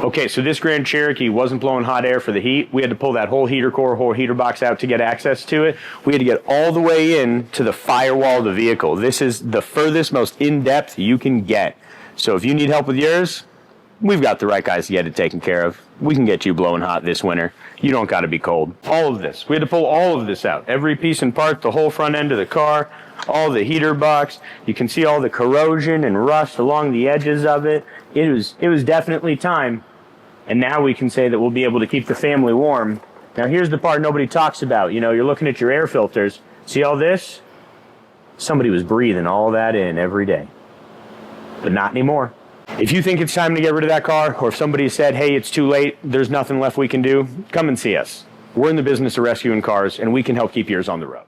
Okay, so this Grand Cherokee wasn't blowing hot air for the heat. We had to pull that whole heater core, whole heater box out to get access to it. We had to get all the way in to the firewall of the vehicle. This is the furthest, most in-depth you can get. So if you need help with yours, we've got the right guys to get it taken care of. We can get you blowing hot this winter. You don't got to be cold. All of this. We had to pull all of this out. Every piece and part, the whole front end of the car, all the heater box. You can see all the corrosion and rust along the edges of it. It was definitely time. And now we can say that we'll be able to keep the family warm. Now here's the part nobody talks about. You know, you're looking at your air filters. See all this? Somebody was breathing all that in every day. But not anymore. If you think it's time to get rid of that car, or if somebody said, hey, it's too late, there's nothing left we can do, come and see us. We're in the business of rescuing cars, and we can help keep yours on the road.